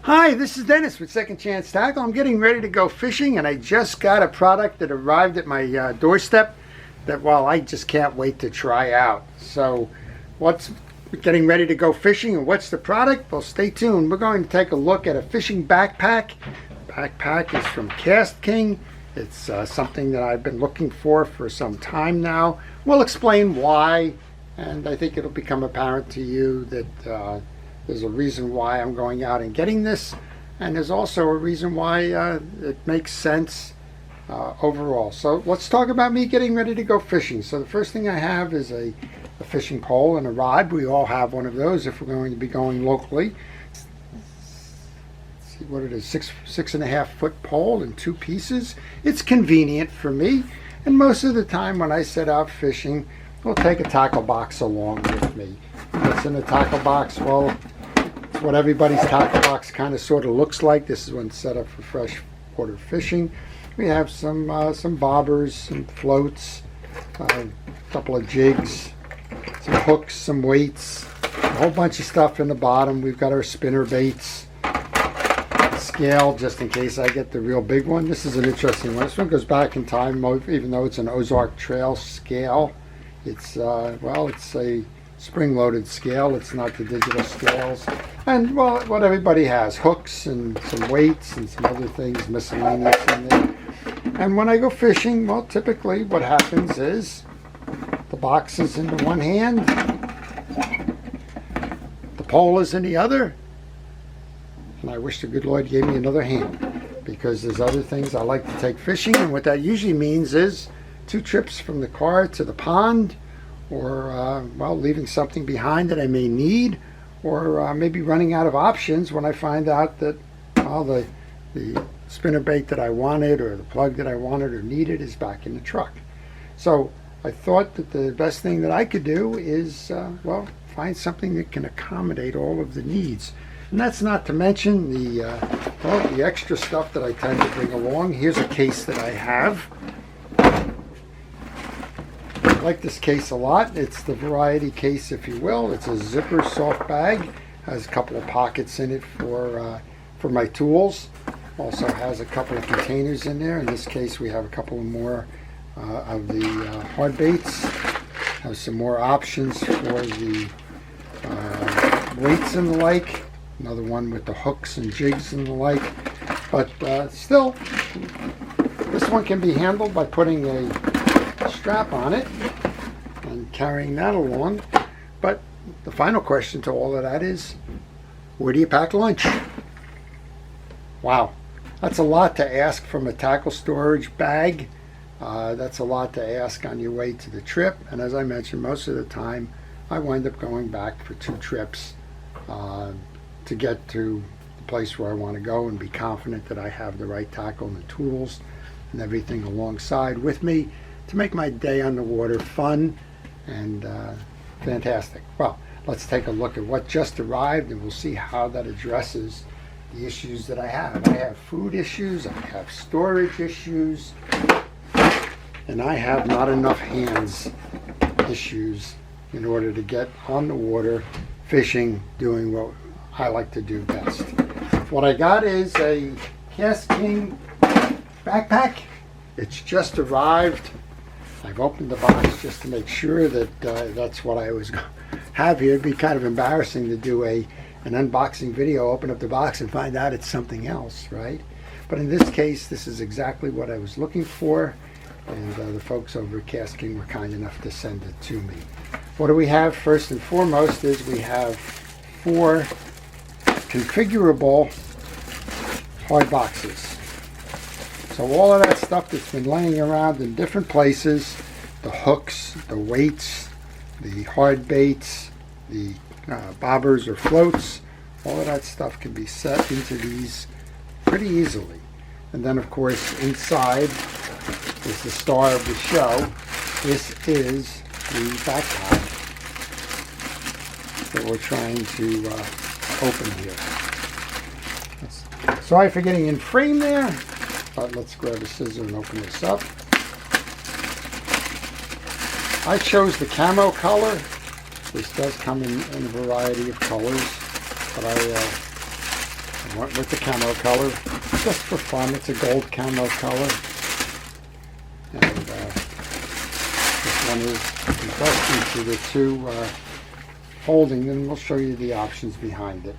Hi, this is Dennis with Second Chance Tackle. I'm getting ready to go fishing, and I just got a product that arrived at my doorstep that, well, I just can't wait to try out. So, what's getting ready to go fishing, and what's the product? Well, stay tuned. We're going to take a look at a fishing backpack. The backpack is from KastKing. It's something that I've been looking for some time now. We'll explain why, and I think it'll become apparent to you that there's a reason why I'm going out and getting this, and there's also a reason why it makes sense overall. So let's talk about me getting ready to go fishing. So the first thing I have is a fishing pole and a rod. We all have one of those if we're going to be going locally. Let's see what it is, 6.5 foot pole in 2 pieces. It's convenient for me, and most of the time when I set out fishing, I'll take a tackle box along with me. What's in the tackle box? Well, it's what everybody's tackle box kind of sort of looks like. This is one set up for freshwater fishing. We have some bobbers, some floats, a couple of jigs, some hooks, some weights, a whole bunch of stuff in the bottom. We've got our spinner baits, scale just in case I get the real big one. This is an interesting one. This one goes back in time, even though it's an Ozark Trail scale. It's it's a spring-loaded scale. It's not the digital scales. And, well, what everybody has, hooks and some weights and some other things miscellaneous in there. And when I go fishing, well, typically what happens is the box is in the one hand, the pole is in the other, and I wish the good Lord gave me another hand, because there's other things I like to take fishing, and what that usually means is 2 trips from the car to the pond, or leaving something behind that I may need, or maybe running out of options when I find out that the spinner bait that I wanted or the plug that I wanted or needed is back in the truck. So I thought that the best thing that I could do is find something that can accommodate all of the needs. And that's not to mention the extra stuff that I tend to bring along. Here's a case that I have. I like this case a lot. It's the variety case, if you will. It's a zipper soft bag. Has a couple of pockets in it for my tools. Also has a couple of containers in there. In this case, we have a couple more of the hard baits. Have some more options for the weights and the like. Another one with the hooks and jigs and the like. But still, this one can be handled by putting a strap on it and carrying that along. But the final question to all of that is, where do you pack lunch? Wow, that's a lot to ask from a tackle storage bag. That's a lot to ask on your way to the trip, and as I mentioned, most of the time I wind up going back for 2 trips to get to the place where I want to go and be confident that I have the right tackle and the tools and everything alongside with me to make my day on the water fun and fantastic. Well, let's take a look at what just arrived, and we'll see how that addresses the issues that I have. I have food issues, I have storage issues, and I have not enough hands issues in order to get on the water fishing, doing what I like to do best. What I got is a KastKing backpack. It's just arrived. I've opened the box just to make sure that that's what I was going to have here. It'd be kind of embarrassing to do an unboxing video, open up the box and find out it's something else, right? But in this case, this is exactly what I was looking for, and the folks over at KastKing were kind enough to send it to me. What do we have? First and foremost is we have 4 configurable hard boxes. So all of that stuff that's been laying around in different places, the hooks, the weights, the hard baits, the bobbers or floats, all of that stuff can be set into these pretty easily. And then of course inside is the star of the show. This is the backpack that we're trying to open here. Sorry for getting in frame there. But let's grab a scissor and open this up. I chose the camo color. This does come in a variety of colors, but I Went with the camo color, just for fun. It's a gold camo color. And this one is, it does feature the two folding, and we'll show you the options behind it.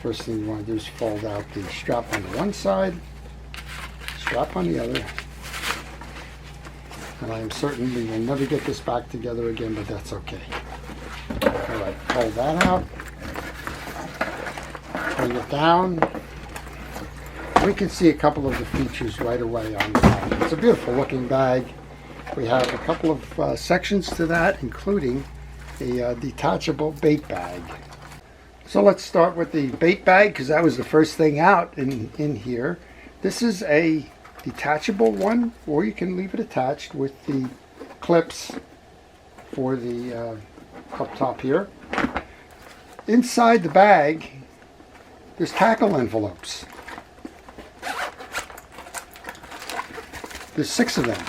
First thing you want to do is fold out the strap on the one side, strap on the other. And I am certain we will never get this back together again, but that's okay. All right, fold that out. Bring it down. We can see a couple of the features right away on the bag. It's a beautiful looking bag. We have a couple of sections to that, including a detachable bait bag. So let's start with the bait bag, because that was the first thing out in here. This is a detachable one, or you can leave it attached with the clips for the up top here. Inside the bag, there's tackle envelopes. There's 6 of them.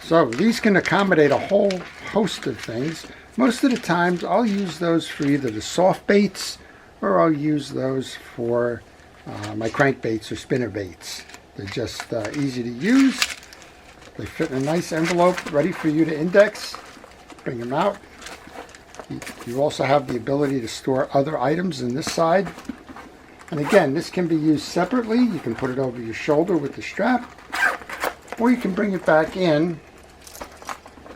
So these can accommodate a whole host of things. Most of the times I'll use those for either the soft baits, or I'll use those for my crankbaits or spinner baits. They're just easy to use. They fit in a nice envelope, ready for you to index. Bring them out. You also have the ability to store other items in this side. And again, this can be used separately. You can put it over your shoulder with the strap, or you can bring it back in,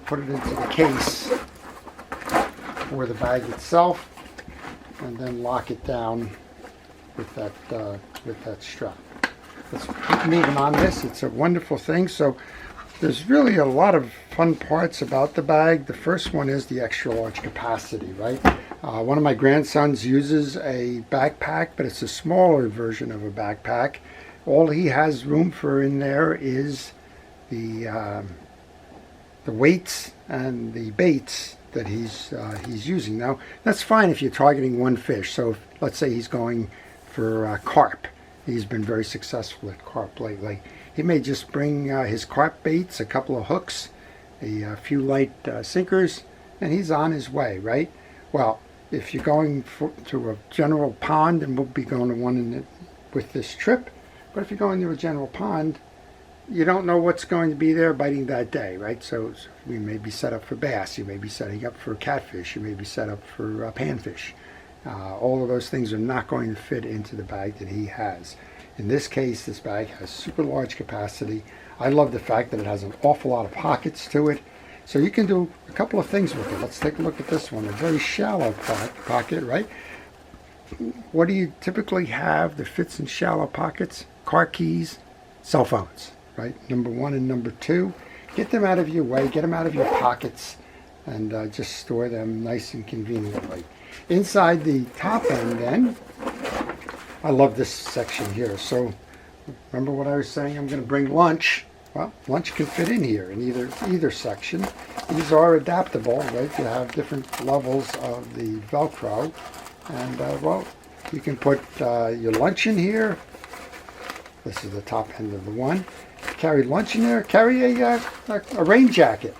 put it into the case for the bag itself, and then lock it down with that strap. Let's keep moving on this. It's a wonderful thing. So there's really a lot of fun parts about the bag. The first one is the extra large capacity, right? One of my grandsons uses a backpack, but it's a smaller version of a backpack. All he has room for in there is the weights and the baits that he's using. Now, that's fine if you're targeting one fish. So if, let's say he's going for carp. He's been very successful at carp lately. He may just bring his carp baits, a couple of hooks, a few light sinkers, and he's on his way, right? Well, if you're going to a general pond, and we'll be going to one with this trip, but if you're going to a general pond, you don't know what's going to be there biting that day, right? So we may be set up for bass, you may be setting up for catfish, you may be set up for panfish. All of those things are not going to fit into the bag that he has. In this case, this bag has super large capacity. I love the fact that it has an awful lot of pockets to it. So you can do a couple of things with it. Let's take a look at this one. A very shallow pocket, right? What do you typically have that fits in shallow pockets? Car keys, cell phones, right? Number 1 and number 2. Get them out of your way, get them out of your pockets, and just store them nice and conveniently. Inside the top end then, I love this section here. So remember what I was saying, I'm going to bring lunch. Well, lunch can fit in here in either section. These are adaptable, right? You have different levels of the Velcro. And well, you can put your lunch in here. This is the top end of the one. Carry lunch in there. Carry a rain jacket.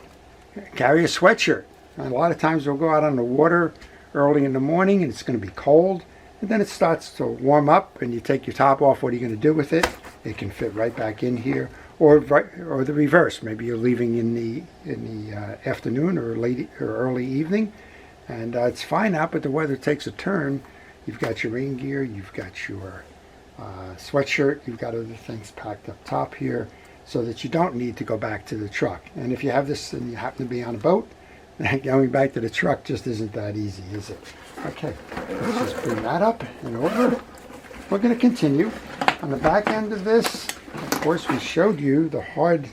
Carry a sweatshirt. And a lot of times we'll go out on the water early in the morning and it's going to be cold. And then it starts to warm up and you take your top off. What are you going to do with it? It can fit right back in here. Or the reverse. Maybe you're leaving in the afternoon or late or early evening. And it's fine out, but the weather takes a turn. You've got your rain gear, you've got your sweatshirt, you've got other things packed up top here so that you don't need to go back to the truck. And if you have this and you happen to be on a boat, going back to the truck just isn't that easy, is it? Okay, let's just bring that up and over. We're going to continue. On the back end of this, of course, we showed you the hard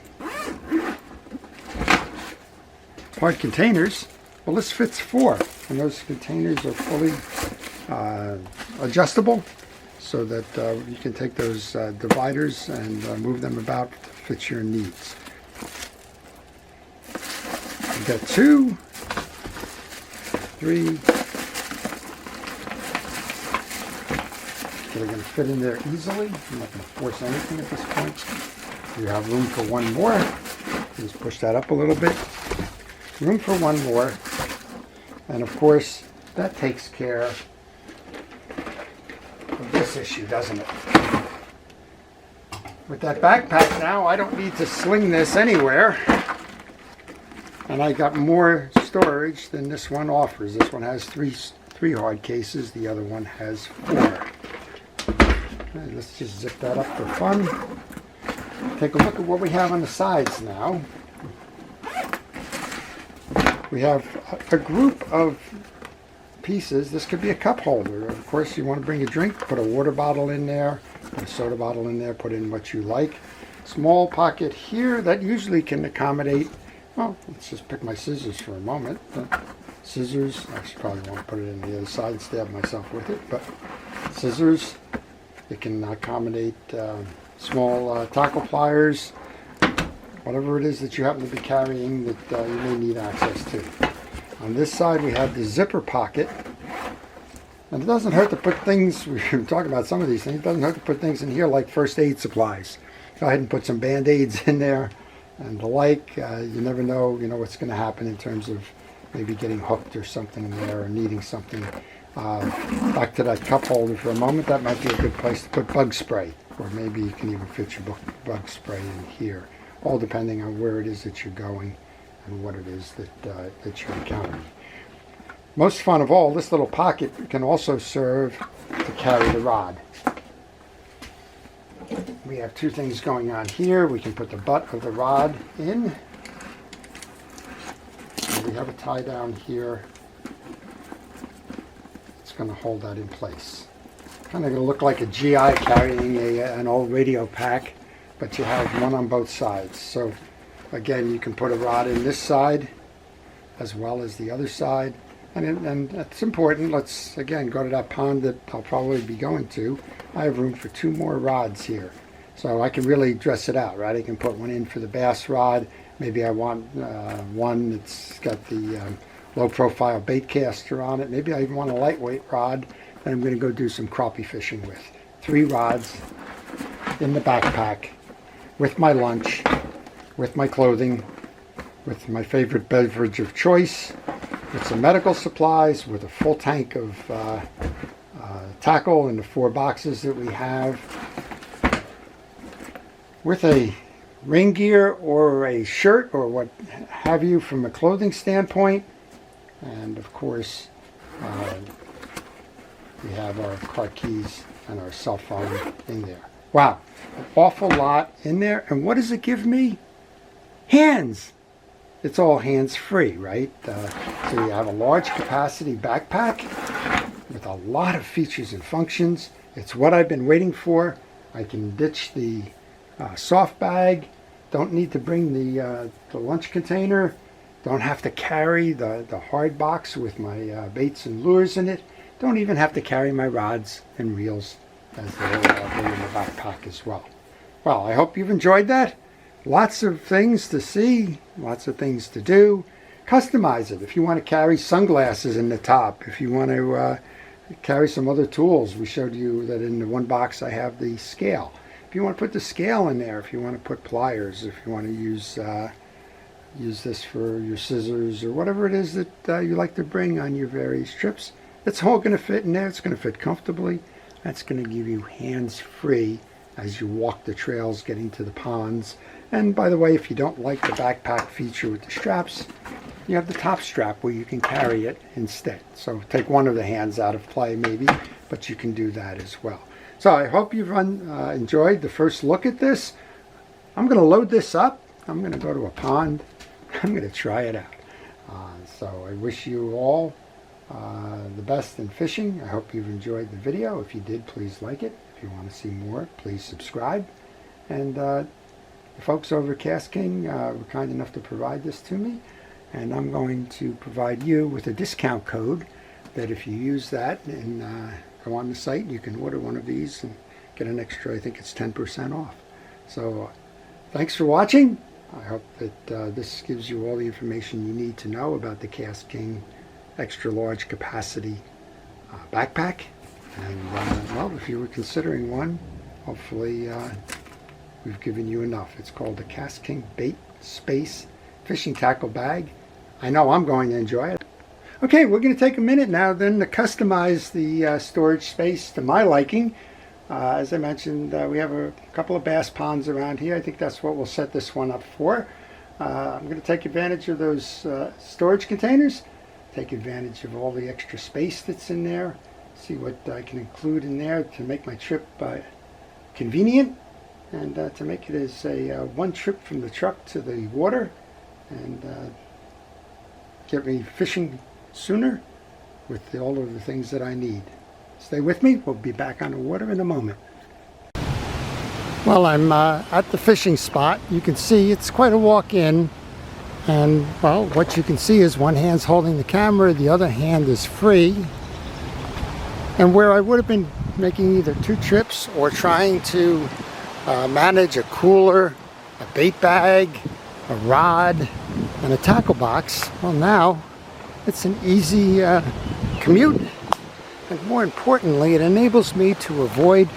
containers. Well, this fits 4, and those containers are fully adjustable so that you can take those dividers and move them about to fit your needs. We've got 2, 3, that are going to fit in there easily. I'm not going to force anything at this point. You have room for 1 more. Just push that up a little bit. Room for 1 more. And of course, that takes care of this issue, doesn't it? With that backpack now, I don't need to sling this anywhere. And I got more storage than this one offers. This one has three hard cases. The other one has 4. Okay, let's just zip that up for fun. Take a look at what we have on the sides now. We have a group of pieces. This could be a cup holder. Of course, you want to bring a drink, put a water bottle in there, put a soda bottle in there, put in what you like. Small pocket here that usually can accommodate, well, let's just pick my scissors for a moment. Scissors, I should probably want to put it in the other side and stab myself with it, but scissors, it can accommodate small tackle pliers, whatever it is that you happen to be carrying that you may need access to. On this side we have the zipper pocket, and it doesn't hurt to put things, we were talking about some of these things, it doesn't hurt to put things in here like first aid supplies. Go ahead and put some band-aids in there and the like. You never know, what's going to happen in terms of maybe getting hooked or something there or needing something. Back to that cup holder for a moment, that might be a good place to put bug spray, or maybe you can even fit your bug spray in here, all depending on where it is that you're going and what it is that you're encountering. Most fun of all, this little pocket can also serve to carry the rod. We have 2 things going on here. We can put the butt of the rod in. And we have a tie down here. It's going to hold that in place. Kind of going to look like a GI carrying an old radio pack, but you have one on both sides. So again, you can put a rod in this side as well as the other side. And that's important. Let's again go to that pond that I'll probably be going to. I have room for 2 more rods here. So I can really dress it out, right? I can put one in for the bass rod. Maybe I want one that's got the low profile bait caster on it. Maybe I even want a lightweight rod that I'm going to go do some crappie fishing with. 3 rods in the backpack with my lunch, with my clothing, with my favorite beverage of choice, with some medical supplies, with a full tank of tackle in the 4 boxes that we have, with a rain gear or a shirt or what have you from a clothing standpoint, and of course we have our car keys and our cell phone in there. Wow, an awful lot in there. And what does it give me? Hands. It's all hands-free, right? So you have a large capacity backpack with a lot of features and functions. It's what I've been waiting for. I can ditch the soft bag. Don't need to bring the lunch container. Don't have to carry the hard box with my baits and lures in it. Don't even have to carry my rods and reels, as they're in the backpack as well. Well, I hope you've enjoyed that. Lots of things to see, lots of things to do. Customize it. If you want to carry sunglasses in the top, if you want to carry some other tools, we showed you that in the one box I have the scale. If you want to put the scale in there, if you want to put pliers, if you want to use this for your scissors or whatever it is that you like to bring on your various trips, it's all going to fit in there. It's going to fit comfortably. That's going to give you hands-free as you walk the trails getting to the ponds. And by the way, if you don't like the backpack feature with the straps, you have the top strap where you can carry it instead. So take one of the hands out of play maybe, but you can do that as well. So I hope you've enjoyed the first look at this. I'm going to load this up. I'm going to go to a pond. I'm going to try it out. So I wish you all the best in fishing. I hope you've enjoyed the video. If you did, please like it. If you want to see more, please subscribe. And the folks over at KastKing were kind enough to provide this to me, and I'm going to provide you with a discount code that if you use that and go on the site, you can order one of these and get an extra, I think it's 10% off. So thanks for watching. I hope that this gives you all the information you need to know about the KastKing extra large capacity backpack. And well, if you were considering one, hopefully we've given you enough. It's called the KastKing Baitspace fishing tackle bag. I know I'm going to enjoy it. Okay, we're going to take a minute now then to customize the storage space to my liking. As I mentioned, we have a couple of bass ponds around here. I think that's what we'll set this one up for. I'm going to take advantage of those storage containers, take advantage of all the extra space that's in there, see what I can include in there to make my trip convenient, and to make it as a one trip from the truck to the water, and get me fishing sooner with all of the things that I need. Stay with me. We'll be back on the water in a moment. Well, I'm at the fishing spot. You can see it's quite a walk in, and well, what you can see is one hand's holding the camera, the other hand is free. And where I would have been making either two trips or trying to manage a cooler, a bait bag, a rod, and a tackle box, well, now it's an easy commute. And more importantly, it enables me to avoid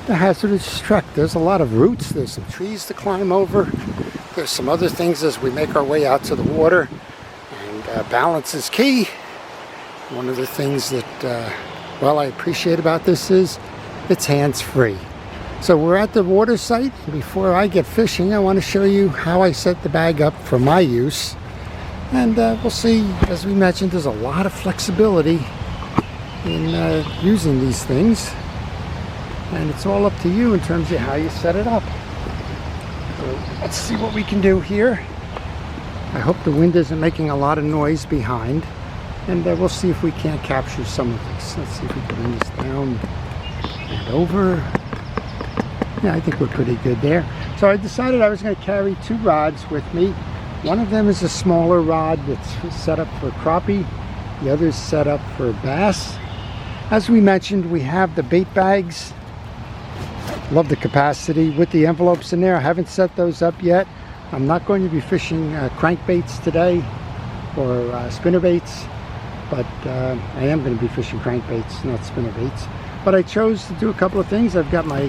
the hazardous truck. There's a lot of roots, there's some trees to climb over, there's some other things as we make our way out to the water, and balance is key. One of the things that well, I appreciate about this is it's hands-free. So we're at the water site, and before I get fishing, I want to show you how I set the bag up for my use. And we'll see, as we mentioned, there's a lot of flexibility in using these things, and it's all up to you in terms of how you set it up. So let's see what we can do here. I hope the wind isn't making a lot of noise behind, and we'll see if we can't capture some of this. Let's see if we can bring this down and over. Yeah, I think we're pretty good there. So I decided I was going to carry two rods with me. One of them is a smaller rod that's set up for crappie. The other is set up for bass. As we mentioned, we have the bait bags. Love the capacity with the envelopes in there. I haven't set those up yet. I'm not going to be fishing crankbaits today or spinner baits, but I am going to be fishing crankbaits, not spinner baits. But I chose to do a couple of things. I've got my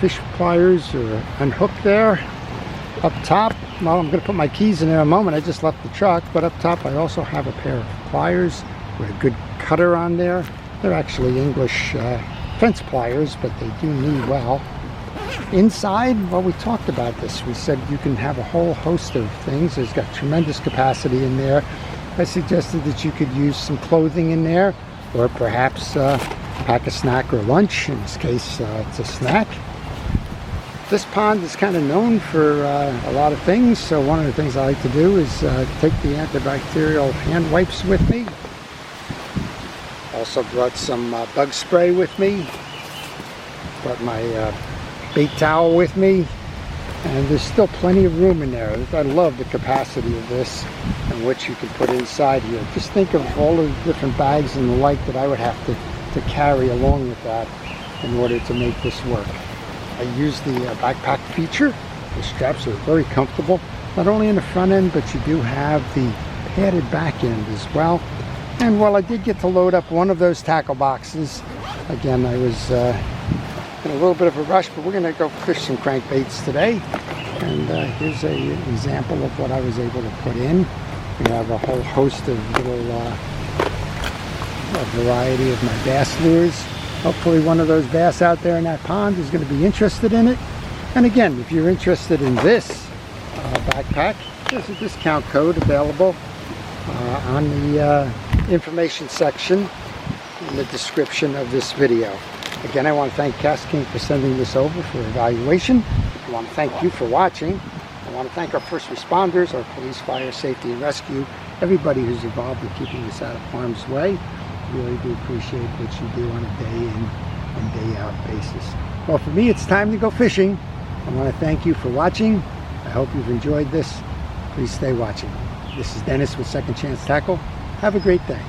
fish pliers unhooked there. Up top, well, I'm going to put my keys in there in a moment. I just left the truck, but up top I also have a pair of pliers with a good cutter on there. They're actually English fence pliers, but they do knee well. Inside, well, we talked about this. We said you can have a whole host of things. There's got tremendous capacity in there. I suggested that you could use some clothing in there, or perhaps pack a snack or lunch. In this case, it's a snack. This pond is kind of known for a lot of things, so one of the things I like to do is take the antibacterial hand wipes with me. Also brought some bug spray with me. Brought my bait towel with me. And there's still plenty of room in there. I love the capacity of this and what you can put inside here. Just think of all the different bags and the like that I would have to carry along with that in order to make this work. I use the backpack feature. The straps are very comfortable, not only in the front end, but you do have the padded back end as well. And while I did get to load up one of those tackle boxes, again, I was in a little bit of a rush, but we're going to go fish some crankbaits today. And here's an example of what I was able to put in. We have a whole host of little a variety of my bass lures. Hopefully one of those bass out there in that pond is going to be interested in it. And again, if you're interested in this backpack, there's a discount code available on the information section in the description of this video. Again, I want to thank KastKing for sending this over for evaluation. I want to thank you for watching. I want to thank our first responders, our police, fire, safety, and rescue, everybody who's involved in keeping us out of harm's way. Really do appreciate what you do on a day in and day out basis. Well, for me, it's time to go fishing. I want to thank you for watching. I hope you've enjoyed this. Please stay watching. This is Dennis with Second Chance Tackle. Have a great day.